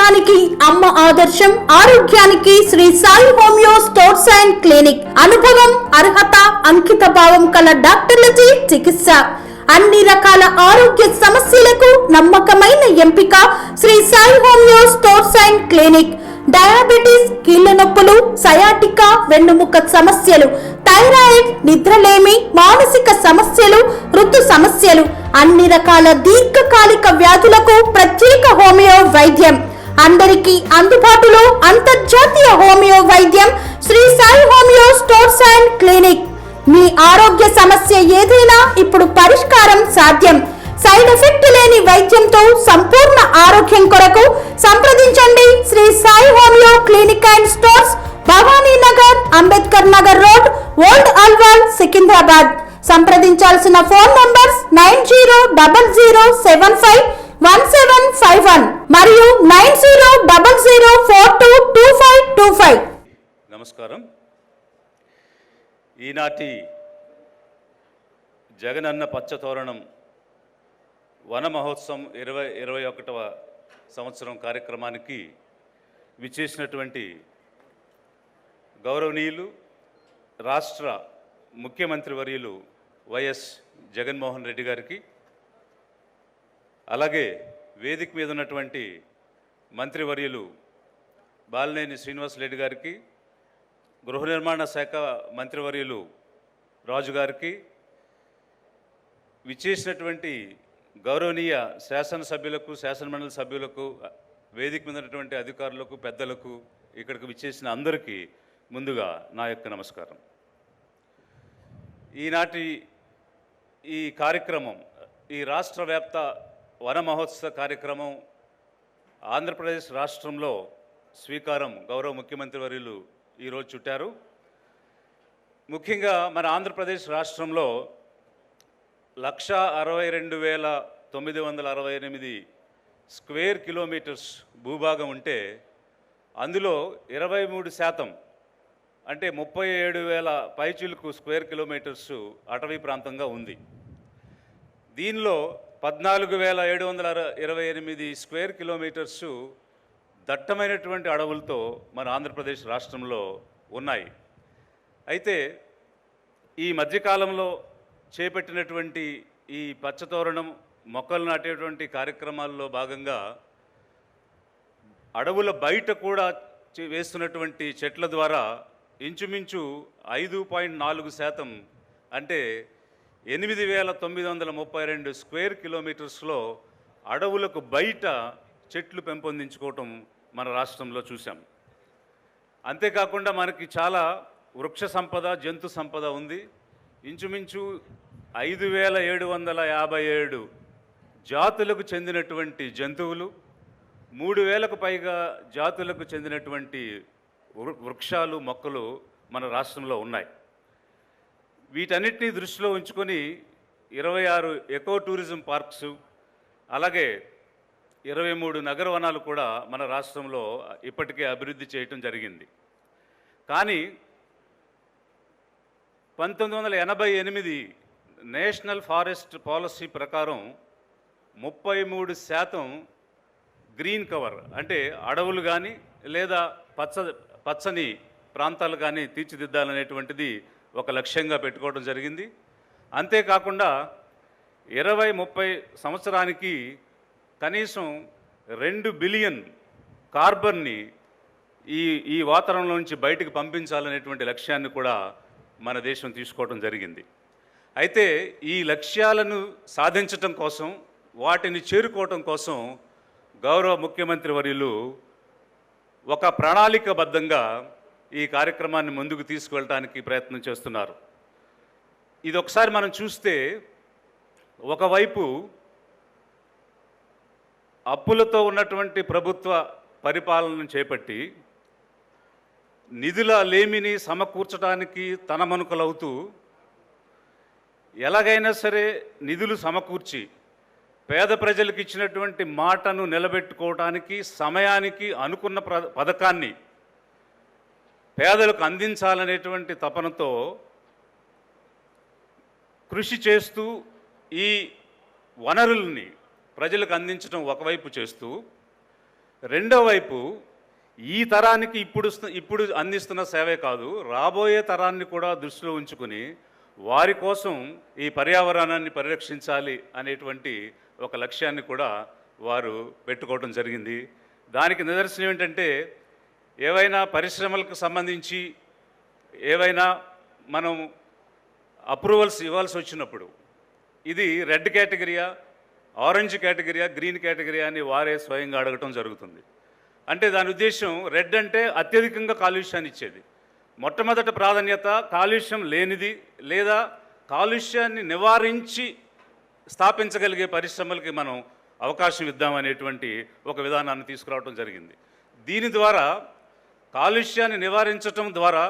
ఆరోగ్యానికి అమ్మ ఆదర్శం, ఆరోగ్యానికి Shri Sai homeo stores and clinic. అనుభవం, అర్హత, అంకిత భావం కల డాక్టర్లచే చికిత్స. అన్ని రకాల ఆరోగ్య సమస్యలకు నమ్మకమైన ఎంపిక Shri Sai homeo stores and clinic. Diabetes, కీళ్ల నొప్పులు, సయాటికా, వెన్నుముక సమస్యలు, థైరాయిడ్, నిద్రలేమి, మానసిక సమస్యలు, ఋతు సమస్యలు, అన్ని రకాల దీర్ఘకాలిక వ్యాధులకు ప్రత్యేక హోమియో వైద్యం. అందరికీ అందుబాటులో అంతర్జాతీయ హోమియో వైద్యం Shri Sai homeo stores and clinic. మీ ఆరోగ్య సమస్య ఏదైనా ఇప్పుడు పరిష్కారం సాధ్యం. సైడ్ ఎఫెక్ట్ లేని వైద్యంతో సంపూర్ణ ఆరోగ్యం కొరకు సంప్రదించండి Shri Sai homeo clinic and stores, Bhavani Nagar, Ambedkar Nagar road, old Alwal, Secunderabad. సంప్రదించాల్సిన ఫోన్ నంబర్స్ 9000751751 మరియు 9000422525. నమస్కారం. ఈనాటి జగనన్న పచ్చతోరణం వన మహోత్సవం 2021వ సంవత్సరం కార్యక్రమానికి విచ్చేసినటువంటి గౌరవనీయులు రాష్ట్ర ముఖ్యమంత్రి వర్యులు వైఎస్ జగన్మోహన్ రెడ్డి గారికి, అలాగే వేదిక మీద ఉన్నటువంటి మంత్రివర్యులు బాలినేని శ్రీనివాసరెడ్డి గారికి, గృహ నిర్మాణ శాఖ మంత్రివర్యులు రాజు గారికి, విచ్చేసినటువంటి గౌరవనీయ శాసనసభ్యులకు, శాసనమండలి సభ్యులకు, వేదిక మీద ఉన్నటువంటి అధికారులకు, పెద్దలకు, ఇక్కడికి విచ్చేసిన అందరికీ ముందుగా నా యొక్క నమస్కారం. ఈనాటి ఈ కార్యక్రమం, ఈ రాష్ట్ర వ్యాప్త వన మహోత్సవ కార్యక్రమం ఆంధ్రప్రదేశ్ రాష్ట్రంలో స్వీకారం గౌరవ ముఖ్యమంత్రి వర్యులు ఈరోజు చుట్టారు. ముఖ్యంగా మన ఆంధ్రప్రదేశ్ రాష్ట్రంలో 1,62,968 స్క్వేర్ కిలోమీటర్స్ భూభాగం ఉంటే అందులో 23% అంటే 37,000 పైచిలుకు స్క్వేర్ కిలోమీటర్స్ అటవీ ప్రాంతంగా ఉంది. దీనిలో 14,728 స్క్వేర్ కిలోమీటర్స్ దట్టమైనటువంటి అడవులతో మన ఆంధ్రప్రదేశ్ రాష్ట్రంలో ఉన్నాయి. అయితే ఈ మధ్యకాలంలో చేపట్టినటువంటి ఈ పచ్చతోరణం మొక్కలు నాటేటువంటి కార్యక్రమాల్లో భాగంగా అడవుల బయట కూడా వేస్తున్నటువంటి చెట్ల ద్వారా ఇంచుమించు 5.4% అంటే 8,932 స్క్వేర్ కిలోమీటర్స్లో అడవులకు బయట చెట్లు పెంపొందించుకోవటం మన రాష్ట్రంలో చూసాం. అంతేకాకుండా మనకి చాలా వృక్ష సంపద, జంతు సంపద ఉంది. ఇంచుమించు 5,757 జాతులకు చెందినటువంటి జంతువులు, 3,000కు పైగా జాతులకు చెందినటువంటి వృక్షాలు, మొక్కలు మన రాష్ట్రంలో ఉన్నాయి. వీటన్నిటినీ దృష్టిలో ఉంచుకొని 26 ఎకో టూరిజం పార్క్స్, అలాగే 23 నగర వనాలు కూడా మన రాష్ట్రంలో ఇప్పటికే అభివృద్ధి చేయటం జరిగింది. కానీ 1988 నేషనల్ ఫారెస్ట్ పాలసీ ప్రకారం 33% గ్రీన్ కవర్ అంటే అడవులు కానీ లేదా పచ్చని ప్రాంతాలు కానీ తీర్చిదిద్దాలనేటువంటిది ఒక లక్ష్యంగా పెట్టుకోవడం జరిగింది. అంతేకాకుండా 2030 సంవత్సరానికి కనీసం 2 బిలియన్ కార్బన్ని ఈ వాతావరణంలో నుంచి బయటకు పంపించాలనేటువంటి లక్ష్యాన్ని కూడా మన దేశం తీసుకోవడం జరిగింది. అయితే ఈ లక్ష్యాలను సాధించటం కోసం, వాటిని చేరుకోవటం కోసం గౌరవ ముఖ్యమంత్రి వర్యులు ఒక ప్రణాళికబద్ధంగా ఈ కార్యక్రమాన్ని ముందుకు తీసుకువెళ్ళటానికి ప్రయత్నం చేస్తున్నారు. ఇది ఒకసారి మనం చూస్తే, ఒకవైపు అప్పులతో ఉన్నటువంటి ప్రభుత్వ పరిపాలనను చేపట్టి నిధుల లేమిని సమకూర్చడానికి తనమనుకలవుతూ ఎలాగైనా సరే నిధులు సమకూర్చి పేద ప్రజలకు ఇచ్చినటువంటి మాటను నిలబెట్టుకోవడానికి, సమయానికి అనుకున్న పథకాన్ని పేదలకు అందించాలనేటువంటి తపనతో కృషి చేస్తూ ఈ వనరుల్ని ప్రజలకు అందించడం ఒకవైపు చేస్తూ, రెండో వైపు ఈ తరానికి ఇప్పుడు అందిస్తున్న సేవే కాదు, రాబోయే తరాన్ని కూడా దృష్టిలో ఉంచుకుని వారి కోసం ఈ పర్యావరణాన్ని పరిరక్షించాలి అనేటువంటి ఒక లక్ష్యాన్ని కూడా వారు పెట్టుకోవడం జరిగింది. దానికి నిదర్శనం ఏంటంటే, ఏవైనా పరిశ్రమలకు సంబంధించి ఏవైనా మనం అప్రూవల్స్ ఇవ్వాల్సి వచ్చినప్పుడు ఇది రెడ్ కేటగిరీయా, ఆరెంజ్ కేటగిరీయా, గ్రీన్ కేటగిరీయా అని వారే స్వయంగా అడగటం జరుగుతుంది. అంటే దాని ఉద్దేశం, రెడ్ అంటే అత్యధికంగా కాలుష్యాన్ని ఇచ్చేది, మొట్టమొదటి ప్రాధాన్యత కాలుష్యం లేనిది లేదా కాలుష్యాన్ని నివారించి స్థాపించగలిగే పరిశ్రమలకి మనం అవకాశం ఇద్దామనేటువంటి ఒక విధానాన్ని తీసుకురావడం జరిగింది. దీని ద్వారా కాలుష్యాన్ని నివారించటం ద్వారా,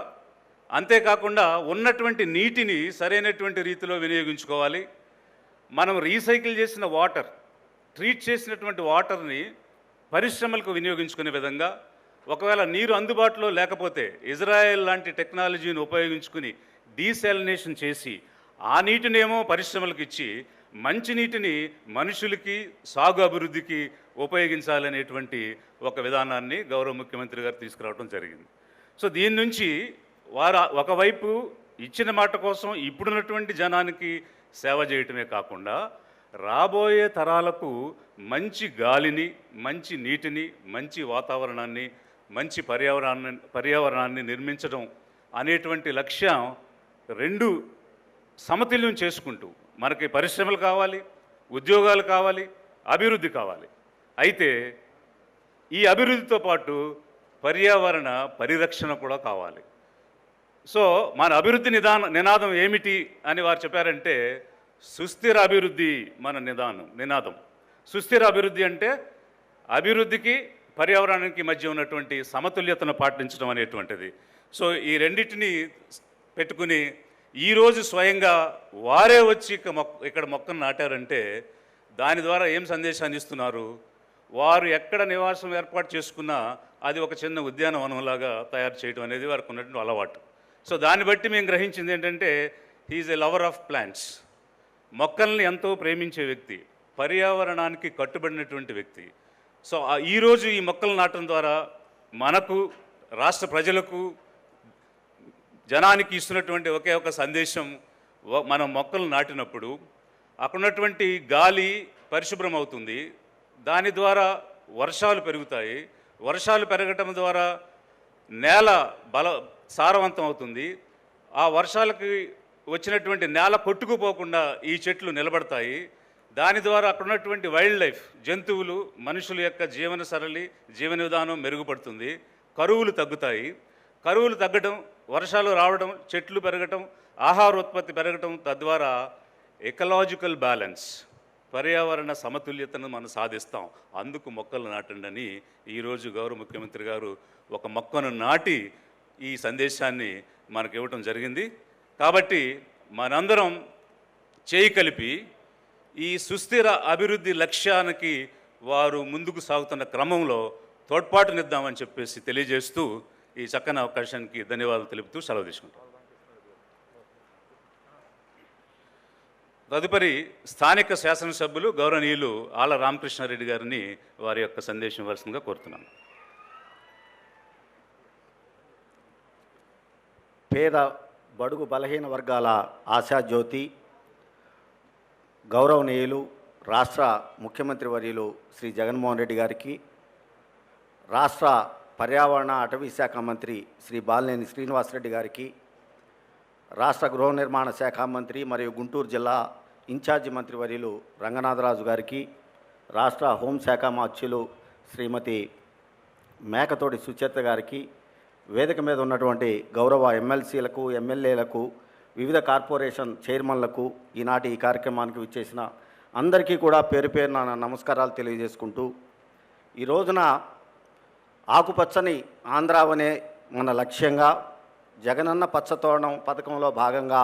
అంతేకాకుండా ఉన్నటువంటి నీటిని సరైనటువంటి రీతిలో వినియోగించుకోవాలి. మనం రీసైకిల్ చేసిన వాటర్, ట్రీట్ చేసినటువంటి వాటర్ని పరిశ్రమలకు వినియోగించుకునే విధంగా, ఒకవేళ నీరు అందుబాటులో లేకపోతే ఇజ్రాయెల్ లాంటి టెక్నాలజీని ఉపయోగించుకుని డీసాలినేషన్ చేసి ఆ నీటినేమో పరిశ్రమలకు ఇచ్చి మంచినీటిని మనుషులకి సాగు అభివృద్ధికి ఉపయోగించాలనేటువంటి ఒక విధానాన్ని గౌరవ ముఖ్యమంత్రి గారు తీసుకురావడం జరిగింది. సో దీని నుంచి వారు ఒకవైపు ఇచ్చిన మాట కోసం ఇప్పుడున్నటువంటి జనానికి సేవ చేయటమే కాకుండా రాబోయే తరాలకు మంచి గాలిని, మంచి నీటిని, మంచి వాతావరణాన్ని, మంచి పర్యావరణాన్ని నిర్మించడం అనేటువంటి లక్ష్యం రెండు సమతుల్యం చేసుకుంటూ, మనకి పరిశ్రమలు కావాలి, ఉద్యోగాలు కావాలి, అభివృద్ధి కావాలి. అయితే ఈ అభివృద్ధితో పాటు పర్యావరణ పరిరక్షణ కూడా కావాలి. సో మన అభివృద్ధి నినాదం ఏమిటి అని వారు చెప్పారంటే, సుస్థిర అభివృద్ధి మన నినాదం. సుస్థిర అభివృద్ధి అంటే అభివృద్ధికి పర్యావరణానికి మధ్య ఉన్నటువంటి సమతుల్యతను పాటించడం అనేటువంటిది. సో ఈ రెండింటిని పెట్టుకుని ఈరోజు స్వయంగా వారే వచ్చి ఇక్కడ మొక్కను నాటారంటే దాని ద్వారా ఏం సందేశాన్ని ఇస్తున్నారు? వారు ఎక్కడ నివాసం ఏర్పాటు చేసుకున్నా అది ఒక చిన్న ఉద్యానవనంలాగా తయారు చేయడం అనేది వారికి ఉన్నటువంటి అలవాటు. సో దాన్ని బట్టి మేము గ్రహించింది ఏంటంటే, he's a lover of plants. మొక్కల్ని ఎంతో ప్రేమించే వ్యక్తి, పర్యావరణానికి కట్టుబడినటువంటి వ్యక్తి. సో ఈరోజు ఈ మొక్కలు నాటడం ద్వారా మనకు, రాష్ట్ర ప్రజలకు, జనానికి ఇస్తున్నటువంటి ఒకే ఒక సందేశం, మనం మొక్కలు నాటినప్పుడు అక్కడ ఉన్నటువంటి గాలి పరిశుభ్రం అవుతుంది, దాని ద్వారా వర్షాలు పెరుగుతాయి, వర్షాలు పెరగటం ద్వారా నేల సారవంతం అవుతుంది, ఆ వర్షాలకి వచ్చినటువంటి నేల కొట్టుకుపోకుండా ఈ చెట్లు నిలబడతాయి, దాని ద్వారా అక్కడ ఉన్నటువంటి వైల్డ్ లైఫ్, జంతువులు, మనుషుల యొక్క జీవన సరళి, జీవన విధానం మెరుగుపడుతుంది, కరువులు తగ్గుతాయి. కరువులు తగ్గడం, వర్షాలు రావడం, చెట్లు పెరగటం, ఆహారోత్పత్తి పెరగటం, తద్వారా ఎకలాజికల్ బ్యాలెన్స్, పర్యావరణ సమతుల్యతను మనం సాధిస్తాం. అందుకు మొక్కలు నాటండి అని ఈరోజు గౌరవ ముఖ్యమంత్రి గారు ఒక మొక్కను నాటి ఈ సందేశాన్ని మనకు ఇవ్వటం జరిగింది. కాబట్టి మనందరం చేయి కలిపి ఈ సుస్థిర అభివృద్ధి లక్ష్యానికి వారు ముందుకు సాగుతున్న క్రమంలో తోడ్పాటునిద్దామని చెప్పేసి తెలియజేస్తూ ఈ చక్కని అవకాశానికి ధన్యవాదాలు తెలుపుతూ సెలవు తీసుకుంటాం. తదుపరి స్థానిక శాసనసభ్యులు గౌరవనీయులు ఆళ్ల రామకృష్ణారెడ్డి గారిని వారి యొక్క సందేశం ఇవ్వాల్సిందిగా కోరుతున్నాను. పేద బడుగు బలహీన వర్గాల ఆశాజ్యోతి, గౌరవనీయులు రాష్ట్ర ముఖ్యమంత్రి వర్యులు శ్రీ జగన్మోహన్ రెడ్డి గారికి, రాష్ట్ర పర్యావరణ అటవీ శాఖ మంత్రి శ్రీ బాలినేని శ్రీనివాసరెడ్డి గారికి, రాష్ట్ర గృహ నిర్మాణ శాఖ మంత్రి మరియు గుంటూరు జిల్లా ఇన్ఛార్జి మంత్రి వర్యులు రంగనాథరాజు గారికి, రాష్ట్ర హోంశాఖ మార్చులు శ్రీమతి మేకతోటి సుచేత గారికి, వేదిక మీద ఉన్నటువంటి గౌరవ ఎమ్మెల్సీలకు, ఎమ్మెల్యేలకు, వివిధ కార్పొరేషన్ చైర్మన్లకు, ఈనాటి ఈ కార్యక్రమానికి విచ్చేసిన అందరికీ కూడా పేరు పేరున నమస్కారాలు తెలియజేసుకుంటూ, ఈ రోజున ఆకుపచ్చని ఆంధ్రావనే మన లక్ష్యంగా జగనన్న పచ్చతోరణం పథకంలో భాగంగా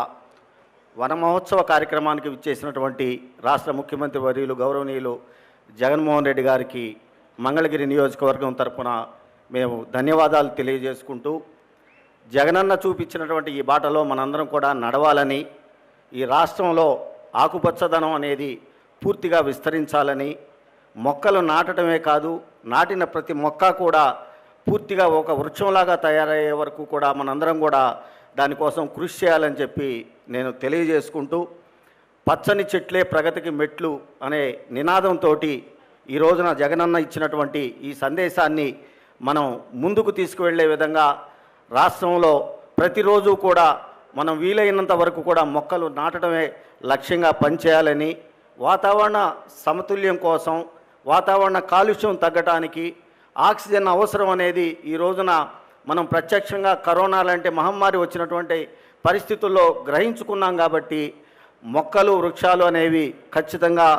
వన మహోత్సవ కార్యక్రమానికి విచ్చేసినటువంటి రాష్ట్ర ముఖ్యమంత్రి వర్యులు గౌరవనీయులు జగన్మోహన్ రెడ్డి గారికి మంగళగిరి నియోజకవర్గం తరపున మేము ధన్యవాదాలు తెలియజేసుకుంటూ, జగనన్న చూపించినటువంటి ఈ బాటలో మనందరం కూడా నడవాలని, ఈ రాష్ట్రంలో ఆకుపచ్చదనం అనేది పూర్తిగా విస్తరించాలని, మొక్కలు నాటడమే కాదు, నాటిన ప్రతి మొక్క కూడా పూర్తిగా ఒక వృక్షంలాగా తయారయ్యే వరకు కూడా మనందరం కూడా దానికోసం కృషి చేయాలని చెప్పి నేను తెలియజేసుకుంటూ, పచ్చని చెట్లే ప్రగతికి మెట్లు అనే నినాదంతో ఈ రోజున జగనన్న ఇచ్చినటువంటి ఈ సందేశాన్ని మనం ముందుకు తీసుకువెళ్ళే విధంగా రాష్ట్రంలో ప్రతిరోజు కూడా మనం వీలైనంత వరకు కూడా మొక్కలు నాటడమే లక్ష్యంగా పనిచేయాలని, వాతావరణ సమతుల్యం కోసం, వాతావరణ కాలుష్యం తగ్గటానికి ఆక్సిజన్ అవసరం అనేది ఈ రోజున మనం ప్రత్యక్షంగా కరోనా లాంటి మహమ్మారి వచ్చినటువంటి పరిస్థితుల్లో గ్రహించుకున్నాం. కాబట్టి మొక్కలు వృక్షాలు అనేవి ఖచ్చితంగా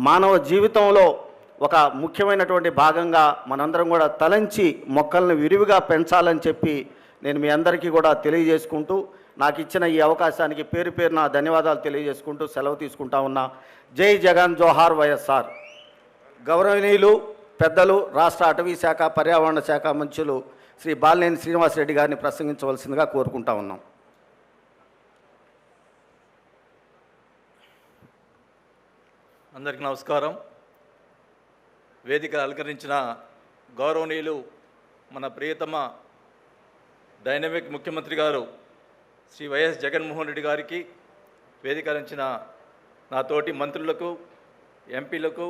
మానవ జీవితంలో ఒక ముఖ్యమైనటువంటి భాగంగా మనందరం కూడా తలంచి మొక్కలను విరివిగా పెంచాలని చెప్పి నేను మీ అందరికీ కూడా తెలియజేసుకుంటూ, నాకు ఇచ్చిన ఈ అవకాశానికి పేరు పేరున ధన్యవాదాలు తెలియజేసుకుంటూ సెలవు తీసుకుంటా ఉన్నా. జై జగన్, జోహార్ వైఎస్ఆర్. గౌరవనీయులు పెద్దలు రాష్ట్ర అటవీ శాఖ పర్యావరణ శాఖ మంత్రులు శ్రీ బాలినేని శ్రీనివాసరెడ్డి గారిని ప్రసంగించవలసిందిగా కోరుకుంటా ఉన్నాం. అందరికీ నమస్కారం. వేదిక అలంకరించిన గౌరవనీయులు మన ప్రియతమ డైనమిక్ ముఖ్యమంత్రి గారు శ్రీ వైఎస్ జగన్మోహన్ రెడ్డి గారికి, వేదిక అలంకరించిన నా తోటి మంత్రులకు, ఎంపీలకు,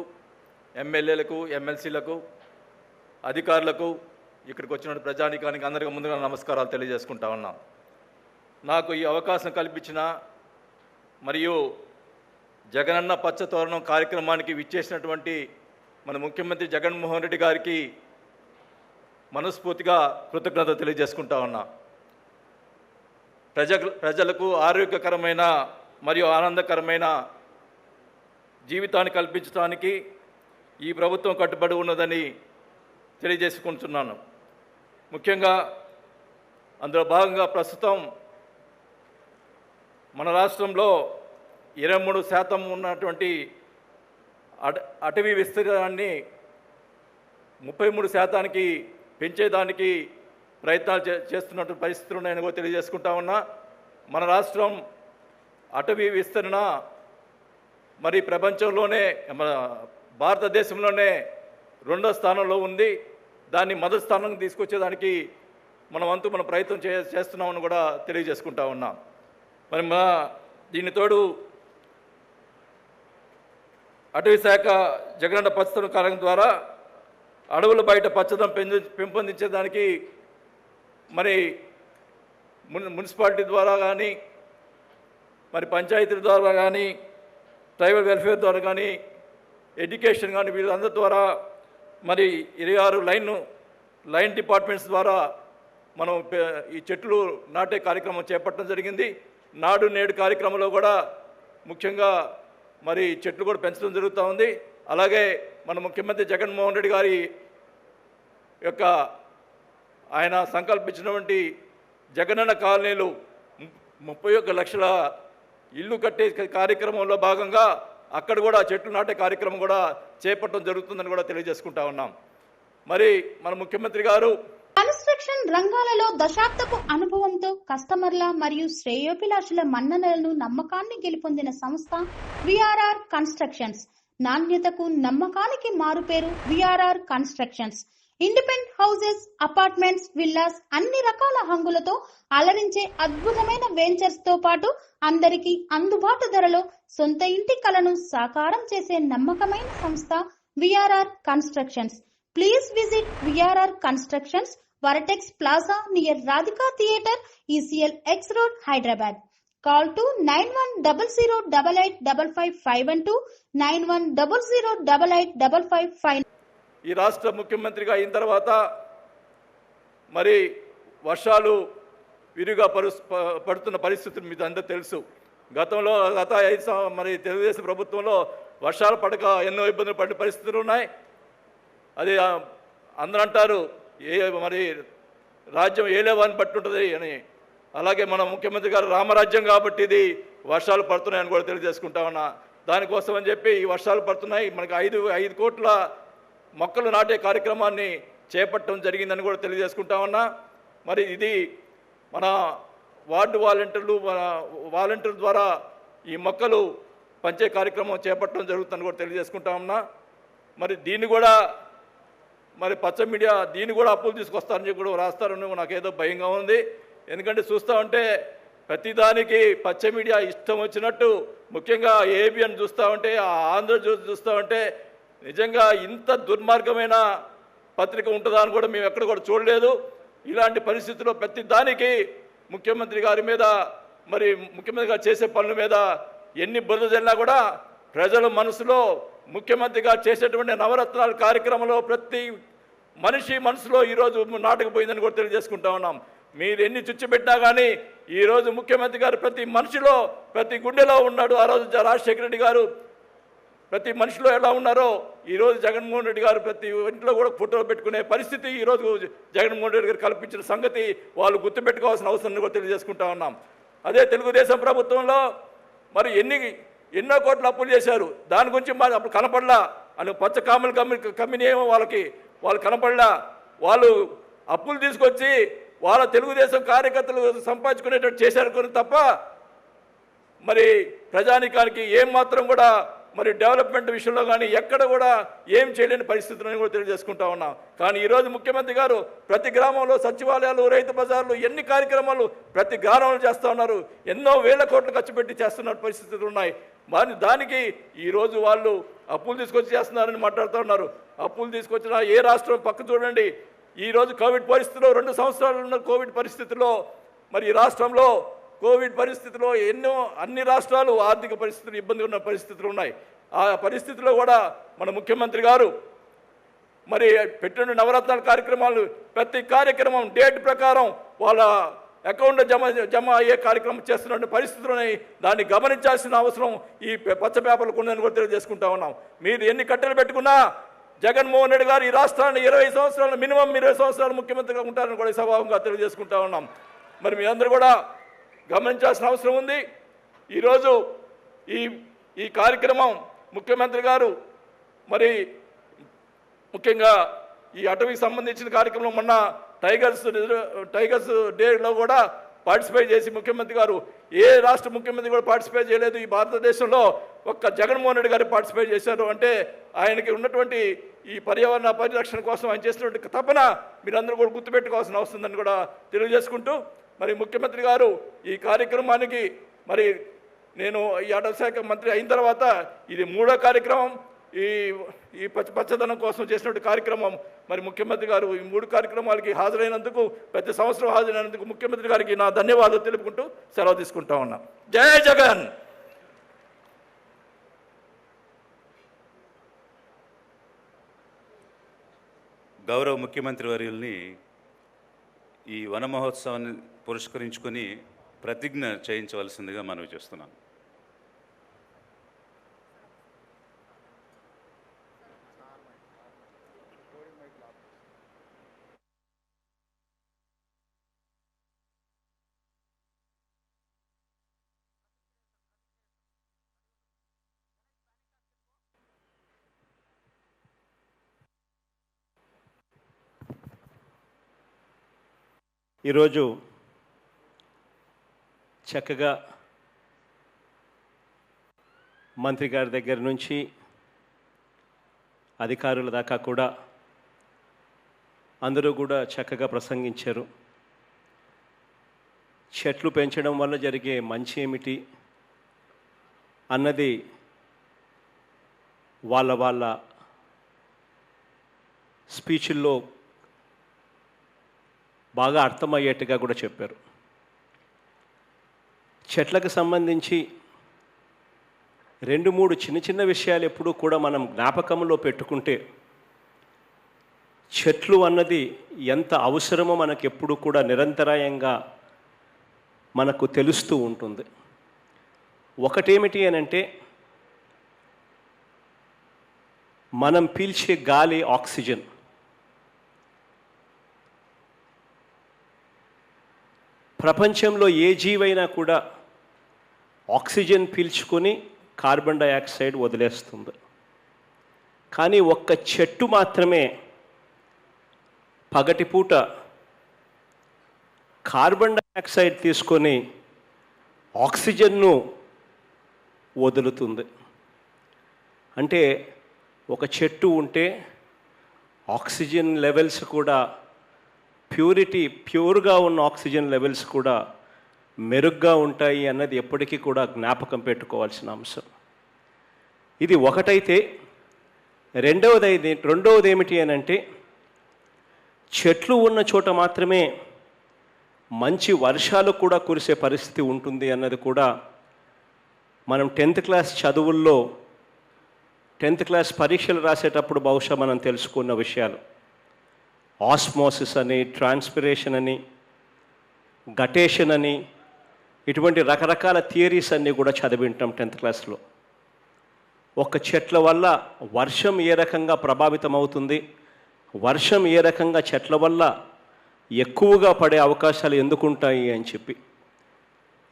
ఎమ్మెల్యేలకు, ఎమ్మెల్సీలకు, అధికారులకు, ఇక్కడికి వచ్చిన ప్రజానీకానికి అందరికీ ముందుగా నమస్కారాలు తెలియజేసుకుంటా ఉన్నాం. నాకు ఈ అవకాశం కల్పించిన మరియు జగనన్న పచ్చతోరణం కార్యక్రమానికి విచ్చేసినటువంటి మన ముఖ్యమంత్రి జగన్మోహన్ రెడ్డి గారికి మనస్ఫూర్తిగా కృతజ్ఞత తెలియజేసుకుంటా ఉన్నా. ప్రజలకు ఆరోగ్యకరమైన మరియు ఆనందకరమైన జీవితాన్ని కల్పించడానికి ఈ ప్రభుత్వం కట్టుబడి ఉన్నదని తెలియజేసుకుంటున్నాను. ముఖ్యంగా అందులో భాగంగా ప్రస్తుతం మన రాష్ట్రంలో 23% ఉన్నటువంటి అటవీ విస్తీర్ణాన్ని 33% పెంచేదానికి ప్రయత్నాలు చేస్తున్నటువంటి పరిస్థితులు ఉన్నాయని కూడా తెలియజేసుకుంటా ఉన్నా. మన రాష్ట్రం అటవీ విస్తరణ మరి ప్రపంచంలోనే, మన భారతదేశంలోనే 2వ స్థానంలో ఉంది. దాన్ని మొదటి స్థానం తీసుకొచ్చేదానికి మన ప్రయత్నం చేస్తున్నామని కూడా తెలియజేసుకుంటా ఉన్నాం. మరి దీని తోడు అటవీ శాఖ జగనన్న పచ్చదనం కార్యక్రమం ద్వారా అడవుల బయట పచ్చదనం పెంపొందించేదానికి మరి మున్సిపాలిటీ ద్వారా కానీ, మరి పంచాయతీల ద్వారా కానీ, ట్రైబల్ వెల్ఫేర్ ద్వారా కానీ, ఎడ్యుకేషన్ కానీ, వీళ్ళందరి ద్వారా మరి 26 లైన్ డిపార్ట్మెంట్స్ ద్వారా మనం ఈ చెట్లు నాటే కార్యక్రమం చేపట్టడం జరిగింది. నాడు నేడు కార్యక్రమంలో కూడా ముఖ్యంగా మరి చెట్లు కూడా పెంచడం జరుగుతూ ఉంది. అలాగే మన ముఖ్యమంత్రి జగన్మోహన్ రెడ్డి గారి యొక్క ఆయన సంకల్పించినటువంటి జగనన్న కాలనీలు 31 లక్షల ఇల్లు కట్టే కార్యక్రమంలో భాగంగా అక్కడ కూడా చెట్లు నాటే కార్యక్రమం కూడా చేపట్టడం జరుగుతుందని కూడా తెలియజేసుకుంటా ఉన్నాం. మరి మన ముఖ్యమంత్రి గారు కన్స్ట్రక్షన్ రంగాలలో దశాబ్దపు అనుభవంతో కస్టమర్ల మరియు శ్రేయోభిలాషుల మన్ననలను, నమ్మకాన్ని గెలుపొందిన సంస్థ విఆర్ఆర్ కన్స్ట్రక్షన్స్. నాణ్యతకు, నమ్మకానికి మారుపేరు VRR constructions. Independent houses, apartments, villas అన్ని రకాల హంగులతో అలరించే అద్భుతమైన వెంచర్స్ తో పాటు అందరికీ అందుబాటు ధరలో సొంత ఇంటి కలను సాకారం చేసే నమ్మకమైన సంస్థ VRR constructions. Please visit VRR Constructions, Varatex Plaza near Radhika Theatre, ECL X Road, Hyderabad. Call to 9100885551 9100885559. ఈ రాష్ట్ర ముఖ్యమంత్రిగా అయిన తర్వాత మరి వర్షాలు విరిగా పడుతున్న పరిస్థితులు మీకు అందరూ తెలుసు. గత 5 మరి తెలుగుదేశం ప్రభుత్వంలో వర్షాలు పడక ఎన్నో ఇబ్బందులు పడిన పరిస్థితులు ఉన్నాయి. అది అందరూ అంటారు మరి రాజ్యం ఏలేవాన్ని బట్టి ఉంటుంది అని. అలాగే మన ముఖ్యమంత్రి గారు రామరాజ్యం కాబట్టి ఇది వర్షాలు పడుతున్నాయని కూడా తెలియజేసుకుంటా ఉన్నా. దానికోసం అని చెప్పి ఈ వర్షాలు పడుతున్నాయి, మనకి 5 కోట్ల మొక్కలు నాటే కార్యక్రమాన్ని చేపట్టడం జరిగిందని కూడా తెలియజేసుకుంటా ఉన్నా. మరి ఇది మన వార్డు వాలంటీర్ల ద్వారా ఈ మొక్కలు పంచే కార్యక్రమం చేపట్టడం జరుగుతుందని కూడా తెలియజేసుకుంటా ఉన్నా. మరి దీన్ని కూడా మరి పచ్చ మీడియా దీన్ని కూడా అప్పులు తీసుకొస్తారని చెప్పి కూడా రాస్తారని నాకేదో భయంగా ఉంది. ఎందుకంటే చూస్తూ ఉంటే ప్రతిదానికి పచ్చ మీడియా ఇష్టం వచ్చినట్టు, ముఖ్యంగా ఏబిఎన్ చూస్తూ ఉంటే, ఆంధ్రజ్యోతి చూస్తూ ఉంటే నిజంగా ఇంత దుర్మార్గమైన పత్రిక ఉంటుందా అని కూడా మేము ఎక్కడ కూడా చూడలేదు. ఇలాంటి పరిస్థితుల్లో ప్రతి దానికి ముఖ్యమంత్రి గారి మీద, మరి ముఖ్యమంత్రి గారు చేసే పనుల మీద ఎన్ని బురద జల్లినా కూడా ప్రజల మనసులో ముఖ్యమంత్రి గారు చేసేటువంటి నవరత్నాల కార్యక్రమంలో ప్రతి మనిషి మనసులో ఈరోజు నాటకపోయిందని కూడా తెలియజేసుకుంటా ఉన్నాం. మీరు ఎన్ని చుచ్చిపెట్టినా కానీ ఈరోజు ముఖ్యమంత్రి గారు ప్రతి మనిషిలో, ప్రతి గుండెలో ఉన్నాడు. ఆ రోజు రాజశేఖర రెడ్డి గారు ప్రతి మనిషిలో ఎలా ఉన్నారో ఈరోజు జగన్మోహన్ రెడ్డి గారు ప్రతి ఇంట్లో కూడా ఫోటోలు పెట్టుకునే పరిస్థితి ఈరోజు జగన్మోహన్ రెడ్డి గారు కల్పించిన సంగతి వాళ్ళు గుర్తుపెట్టుకోవాల్సిన అవసరం కూడా తెలియజేసుకుంటా ఉన్నాం. అదే తెలుగుదేశం ప్రభుత్వంలో మరి ఎన్నో కోట్ల అప్పులు చేశారు. దాని గురించి మరి అప్పుడు కనపడలా. అని పచ్చ కామలు కమ్మిని ఏమో వాళ్ళు కనపడలా. వాళ్ళు అప్పులు తీసుకొచ్చి వాళ్ళ తెలుగుదేశం కార్యకర్తలు సంపాదించుకునేటట్టు చేశారు కొన్ని తప్ప మరి ప్రజానికానికి ఏమాత్రం కూడా మరి డెవలప్మెంట్ విషయంలో కానీ ఎక్కడ కూడా ఏం చేయలేని పరిస్థితులను కూడా తెలియజేసుకుంటా ఉన్నాం. కానీ ఈరోజు ముఖ్యమంత్రి గారు ప్రతి గ్రామంలో సచివాలయాలు, రైతు బజార్లు, ఎన్ని కార్యక్రమాలు ప్రతి గ్రామంలో చేస్తూ ఉన్నారు. ఎన్నో వేల కోట్లు ఖర్చు పెట్టి చేస్తున్న పరిస్థితులు ఉన్నాయి. మరి దానికి ఈరోజు వాళ్ళు అప్పులు తీసుకొచ్చి చేస్తున్నారని మాట్లాడుతూ ఉన్నారు. అప్పులు తీసుకొచ్చిన ఏ రాష్ట్రం పక్క చూడండి. ఈరోజు కోవిడ్ పరిస్థితిలో 2 సంవత్సరాలు ఉన్న కోవిడ్ పరిస్థితిలో మరి ఈ రాష్ట్రంలో కోవిడ్ పరిస్థితిలో అన్ని రాష్ట్రాలు ఆర్థిక పరిస్థితులు ఇబ్బంది ఉన్న పరిస్థితులు ఉన్నాయి. ఆ పరిస్థితిలో కూడా మన ముఖ్యమంత్రి గారు మరి పెట్టిన నవరత్నాల కార్యక్రమాలు ప్రతి కార్యక్రమం డేట్ ప్రకారం వాళ్ళ అకౌంట్లో జమ అయ్యే కార్యక్రమం చేస్తున్న పరిస్థితులని దాన్ని గమనించాల్సిన అవసరం ఈ పచ్చ పేపర్లకు ఉందని కూడా తెలియజేసుకుంటా ఉన్నాం. మీరు ఎన్ని కట్టెలు పెట్టుకున్నా జగన్మోహన్ రెడ్డి గారు ఈ రాష్ట్రాన్ని 20 సంవత్సరాలు మినిమం 20 సంవత్సరాలు ముఖ్యమంత్రిగా ఉంటారని కూడా సభావంగా తెలియజేసుకుంటా ఉన్నాం. మరి మీ అందరూ కూడా గమనించాల్సిన అవసరం ఉంది. ఈరోజు ఈ కార్యక్రమం ముఖ్యమంత్రి గారు మరి ముఖ్యంగా ఈ అటవీకి సంబంధించిన కార్యక్రమం మొన్న టైగర్స్ డేలో కూడా పార్టిసిపేట్ చేసి ముఖ్యమంత్రి గారు ఏ రాష్ట్ర ముఖ్యమంత్రి కూడా పార్టిసిపేట్ చేయలేదు. ఈ భారతదేశంలో ఒక్క జగన్మోహన్ రెడ్డి గారు పార్టిసిపేట్ చేశారు. అంటే ఆయనకి ఉన్నటువంటి ఈ పర్యావరణ పరిరక్షణ కోసం ఆయన చేసినటువంటి తపన మీరందరూ కూడా గుర్తుపెట్టుకోవాల్సిన అవసరం ఉందని కూడా తెలియజేసుకుంటూ మరి ముఖ్యమంత్రి గారు ఈ కార్యక్రమానికి మరి నేను ఈ అటవీ శాఖ మంత్రి అయిన తర్వాత ఇది 3వ కార్యక్రమం. ఈ పచ్చదనం కోసం చేసినటువంటి కార్యక్రమం. మరి ముఖ్యమంత్రి గారు ఈ 3 కార్యక్రమాలకి హాజరైనందుకు, ప్రతి సంవత్సరం హాజరైనందుకు ముఖ్యమంత్రి గారికి నా ధన్యవాదాలు తెలుపుకుంటూ సెలవు తీసుకుంటా ఉన్నా. జై జగన్. గౌరవ ముఖ్యమంత్రి వర్యుల్ని ఈ వన మహోత్సవాన్ని పురస్కరించుకొని ప్రతిజ్ఞ చేయించవలసిందిగా మనవి చేస్తున్నాను. ఈరోజు చక్కగా మంత్రి గారి దగ్గర నుంచి అధికారుల దాకా కూడా అందరూ కూడా చక్కగా ప్రసంగించారు. చెట్లు పెంచడం వల్ల జరిగే మంచి ఏమిటి అన్నది వాళ్ళ స్పీచ్ల్లో బాగా అర్థమయ్యేట్టుగా కూడా చెప్పారు. చెట్లకు సంబంధించి 2-3 చిన్న విషయాలు ఎప్పుడూ కూడా మనం జ్ఞాపకంలో పెట్టుకుంటే చెట్లు అన్నది ఎంత అవసరమో మనకు ఎప్పుడు కూడా నిరంతరాయంగా మనకు తెలుస్తూ ఉంటుంది. ఒకటేమిటి అని అంటే మనం పీల్చే గాలి ఆక్సిజన్. ప్రపంచంలో ఏ జీవైనా కూడా ఆక్సిజన్ పీల్చుకొని కార్బన్ డయాక్సైడ్ వదిలేస్తుంది. కానీ ఒక్క చెట్టు మాత్రమే పగటిపూట కార్బన్ డయాక్సైడ్ తీసుకొని ఆక్సిజన్ను వదులుతుంది. అంటే ఒక చెట్టు ఉంటే ఆక్సిజన్ లెవెల్స్ కూడా ప్యూర్గా ఉన్న ఆక్సిజన్ లెవెల్స్ కూడా మెరుగ్గా ఉంటాయి అన్నది ఎప్పటికీ కూడా జ్ఞాపకం పెట్టుకోవాల్సిన అంశం. ఇది ఒకటైతే రెండవది ఏమిటి అని అంటే, చెట్లు ఉన్న చోట మాత్రమే మంచి వర్షాలు కూడా కురిసే పరిస్థితి ఉంటుంది అన్నది కూడా మనం 10th క్లాస్ చదువుల్లో 10th క్లాస్ పరీక్షలు రాసేటప్పుడు బహుశా మనం తెలుసుకున్న విషయాలు. ఆస్మోసిస్ అని, ట్రాన్స్పిరేషన్ అని, గటేషన్ అని, ఇటువంటి రకరకాల థియరీస్ అన్నీ కూడా చదివింటాం 10th క్లాస్లో. ఒక చెట్ల వల్ల వర్షం ఏ రకంగా ప్రభావితం అవుతుంది, వర్షం ఏ రకంగా చెట్ల వల్ల ఎక్కువగా పడే అవకాశాలు ఎందుకుంటాయి అని చెప్పి,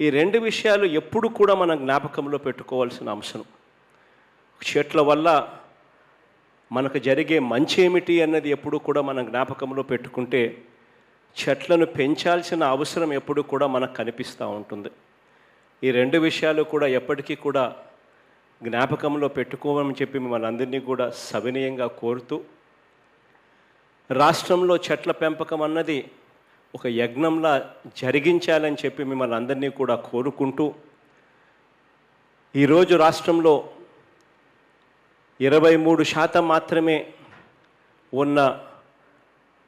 ఈ రెండు విషయాలు ఎప్పుడు కూడా మనం జ్ఞాపకంలో పెట్టుకోవాల్సిన అంశం. చెట్ల వల్ల మనకు జరిగే మంచి ఏమిటి అన్నది ఎప్పుడు కూడా మనం జ్ఞాపకంలో పెట్టుకుంటే చెట్లను పెంచాల్సిన అవసరం ఎప్పుడు కూడా మనకు కనిపిస్తూ ఉంటుంది. ఈ రెండు విషయాలు కూడా ఎప్పటికీ కూడా జ్ఞాపకంలో పెట్టుకోమని చెప్పి మిమ్మల్ని అందరినీ కూడా సవినయంగా కోరుతూ, రాష్ట్రంలో చెట్ల పెంపకం అన్నది ఒక యజ్ఞంలా జరిగించాలని చెప్పి మిమ్మల్ని అందరినీ కూడా కోరుకుంటూ, ఈరోజు రాష్ట్రంలో 23% మాత్రమే ఉన్న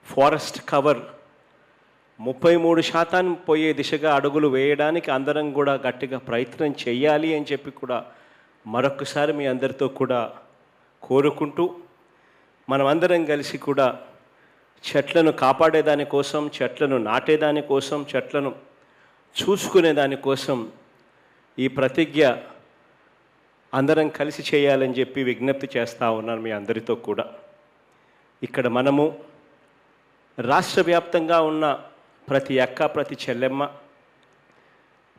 ఫారెస్ట్ కవర్ 33% పోయే దిశగా అడుగులు వేయడానికి అందరం కూడా గట్టిగా ప్రయత్నం చేయాలి అని చెప్పి కూడా మరొకసారి మీ అందరితో కూడా కోరుకుంటూ, మనమందరం కలిసి కూడా చెట్లను కాపాడేదానికోసం, చెట్లను నాటేదానికోసం, చెట్లను చూసుకునేదానికోసం ఈ ప్రతిజ్ఞ అందరం కలిసి చేయాలని చెప్పి విజ్ఞప్తి చేస్తూ ఉన్నాను మీ అందరితో కూడా. ఇక్కడ మనము రాష్ట్ర వ్యాప్తంగా ఉన్న ప్రతి అక్క, ప్రతి చెల్లెమ్మ,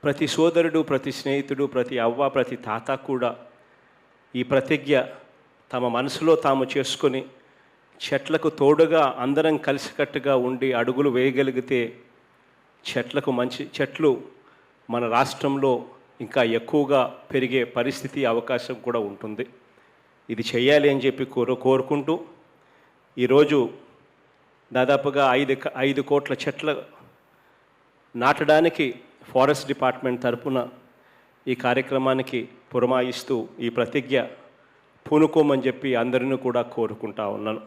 ప్రతి సోదరుడు, ప్రతి స్నేహితుడు, ప్రతి అవ్వ, ప్రతి తాత కూడా ఈ ప్రతిజ్ఞ తమ మనసులో తాము చేసుకొని చెట్లకు తోడుగా అందరం కలిసికట్టుగా ఉండి అడుగులు వేయగలిగితే చెట్లు మన రాష్ట్రంలో ఇంకా ఎక్కువగా పెరిగే పరిస్థితి, అవకాశం కూడా ఉంటుంది. ఇది చేయాలి అని చెప్పి కోరుకుంటూ, ఈరోజు దాదాపుగా 5 కోట్ల చెట్ల నాటడానికి ఫారెస్ట్ డిపార్ట్మెంట్ తరపున ఈ కార్యక్రమానికి పురమాయిస్తూ ఈ ప్రతిజ్ఞ పూనుకోమని చెప్పి అందరినీ కూడా కోరుకుంటా ఉన్నాను.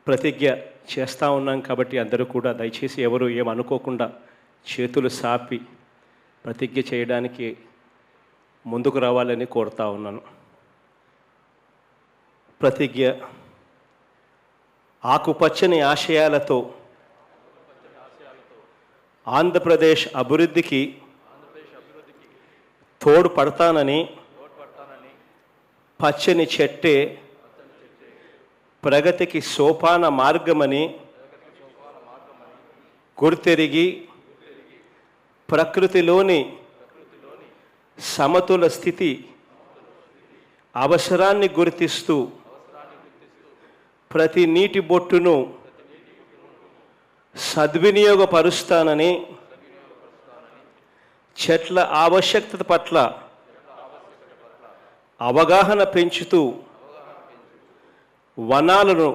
ప్రతిజ్ఞ చేస్తూ ఉన్నాం కాబట్టి అందరూ కూడా దయచేసి ఎవరు ఏమనుకోకుండా చేతులు సాపి ప్రతిజ్ఞ చేయడానికి ముందుకు రావాలని కోరుతా ఉన్నాను. ప్రతిజ్ఞ. ఆకుపచ్చని ఆశయాలతో ఆంధ్రప్రదేశ్ అభివృద్ధికి తోడ్పడతానని, పచ్చని చెట్టే ప్రగతికి సోపాన మార్గమని గుర్తెరిగి ప్రకృతిలోని సమతుల స్థితి అవసరాన్ని గుర్తిస్తూ ప్రతి నీటి బొట్టును సద్వినియోగపరుస్తానని, చెట్ల ఆవశ్యకత పట్ల అవగాహన పెంచుతూ వనాలను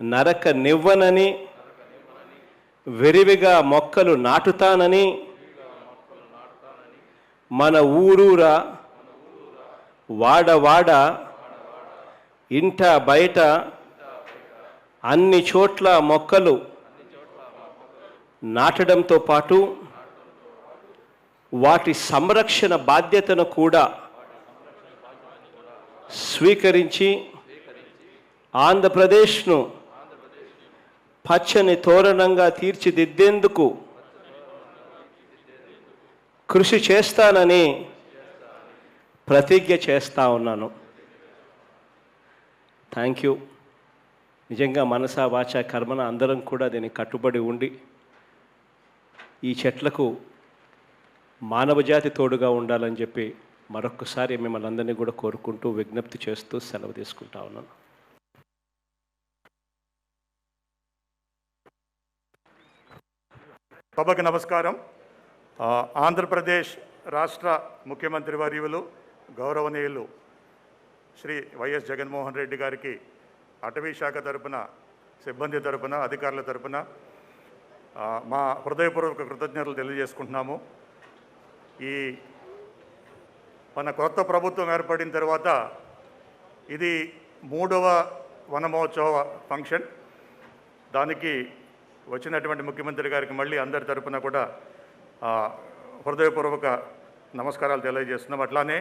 నరకనివ్వనని, విరివిగా మొక్కలు నాటుతానని, మన ఊరూరా, వాడ ఇంట బయట అన్ని చోట్ల మొక్కలు నాటడంతో పాటు వాటి సంరక్షణ బాధ్యతను కూడా స్వీకరించి ఆంధ్రప్రదేశ్ను పచ్చని తోరణంగా తీర్చిదిద్దేందుకు కృషి చేస్తానని ప్రతిజ్ఞ చేస్తూ ఉన్నాను. Thank you. నిజంగా మనసా వాచ కర్మన అందరం కూడా దీనికి కట్టుబడి ఉండి ఈ చెట్లకు మానవజాతి తోడుగా ఉండాలని చెప్పి మరొకసారి మిమ్మల్ని అందరినీ కూడా కోరుకుంటూ విజ్ఞప్తి చేస్తూ సెలవు తీసుకుంటా ఉన్నాను. సభకు నమస్కారం. ఆంధ్రప్రదేశ్ రాష్ట్ర ముఖ్యమంత్రి వర్యులు గౌరవనీయులు శ్రీ వైఎస్ జగన్మోహన్ రెడ్డి గారికి అటవీ శాఖ తరపున, సిబ్బంది తరపున, అధికారుల తరపున మా హృదయపూర్వక కృతజ్ఞతలు తెలియజేసుకుంటున్నాము. మన కొత్త ప్రభుత్వం ఏర్పడిన తర్వాత ఇది 3వ వన మహోత్సవ ఫంక్షన్. దానికి వచ్చినటువంటి ముఖ్యమంత్రి గారికి మళ్ళీ అందరి తరపున కూడా హృదయపూర్వక నమస్కారాలు తెలియజేస్తున్నాం. అట్లానే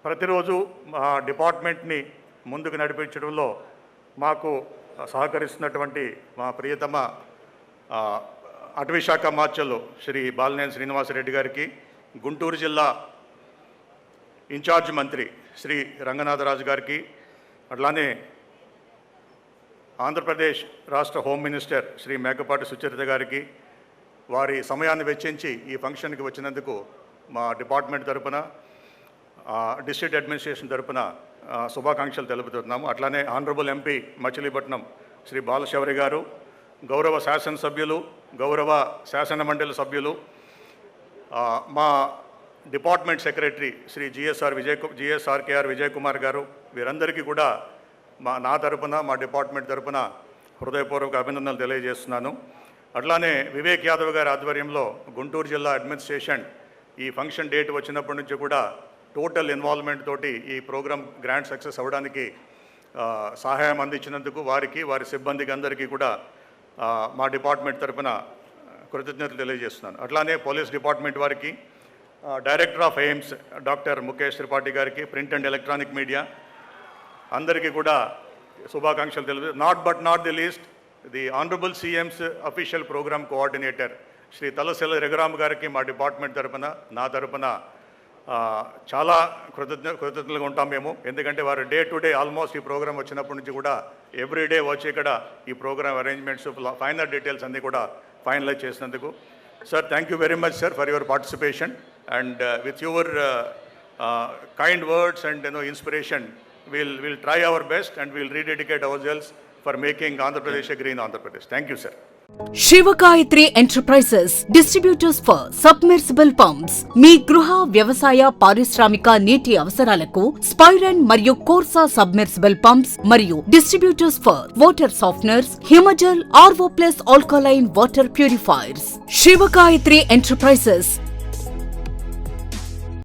ప్రతిరోజు మా డిపార్ట్మెంట్ని ముందుకు నడిపించడంలో మాకు సహకరిస్తున్నటువంటి మా ప్రియతమ అటవీ శాఖ మార్చలు శ్రీ బాలినేని శ్రీనివాసరెడ్డి గారికి, గుంటూరు జిల్లా ఇన్ఛార్జ్ మంత్రి శ్రీ రంగనాథరాజు గారికి, అట్లానే ఆంధ్రప్రదేశ్ రాష్ట్ర హోమ్ మినిస్టర్ శ్రీ మేకపాటి సుచరిత గారికి వారి సమయాన్ని వెచ్చించి ఈ ఫంక్షన్కి వచ్చినందుకు మా డిపార్ట్మెంట్ తరపున, డిస్ట్రిక్ట్ అడ్మినిస్ట్రేషన్ తరపున శుభాకాంక్షలు తెలుపుతున్నాము. అట్లానే ఆనరబుల్ ఎంపీ మచిలీపట్నం శ్రీ బాలశౌరి గారు, గౌరవ శాసనసభ్యులు, గౌరవ శాసన మండలి సభ్యులు, మా డిపార్ట్మెంట్ సెక్రటరీ శ్రీ జిఎస్ఆర్కేఆర్ విజయ్ కుమార్ గారు, వీరందరికీ కూడా నా తరపున, మా డిపార్ట్మెంట్ తరపున హృదయపూర్వక అభినందనలు తెలియజేస్తున్నాను. అట్లానే వివేక్ యాదవ్ గారి ఆధ్వర్యంలో గుంటూరు జిల్లా అడ్మినిస్ట్రేషన్ ఈ ఫంక్షన్ డేట్ వచ్చినప్పటి నుంచి కూడా టోటల్ ఇన్వాల్వ్మెంట్ తోటి ఈ ప్రోగ్రామ్ గ్రాండ్ సక్సెస్ అవ్వడానికి సహాయం అందించినందుకు వారికి, వారి సిబ్బందికి అందరికీ కూడా మా డిపార్ట్మెంట్ తరపున కృతజ్ఞతలు తెలియజేస్తున్నాను. అట్లానే పోలీస్ డిపార్ట్మెంట్ వారికి, director of AIIMS doctor Mukesh Tripathi గారికి, ప్రింట్ అండ్ ఎలక్ట్రానిక్ మీడియా అందరికీ కూడా శుభాకాంక్షలు తెలియదు. Not the least the honourable CMs official programme coordinator Shri Talasila Raghuram గారికి మా డిపార్ట్మెంట్ తరపున, నా తరపున చాలా కృతజ్ఞతలుగా ఉంటాం మేము. ఎందుకంటే వారు డే టు డే ఆల్మోస్ట్ ఈ ప్రోగ్రామ్ వచ్చినప్పటి నుంచి కూడా ఎవ్రీడే వచ్చి ఇక్కడ ఈ ప్రోగ్రామ్ అరేంజ్మెంట్స్, ఫైనల్ డీటెయిల్స్ అన్నీ కూడా ఫైనలైజ్ చేసినందుకు. Sir, thank you very much sir for your participation and with your kind words and inspiration, we'll try our best and we'll rededicate ourselves for making Andhra Pradesh a green Andhra Pradesh. Thank you, sir. Shivagayatri enterprises distributors for submersible pumps. మీ గృహ, వ్యవసాయ, పారిశ్రామిక నీటి అవసరాలకు స్పైరన్ మరియు కోర్సా submersible pumps మరియు distributors for water softeners, Himajal, RO plus alkaline water purifiers. Shivagayatri enterprises,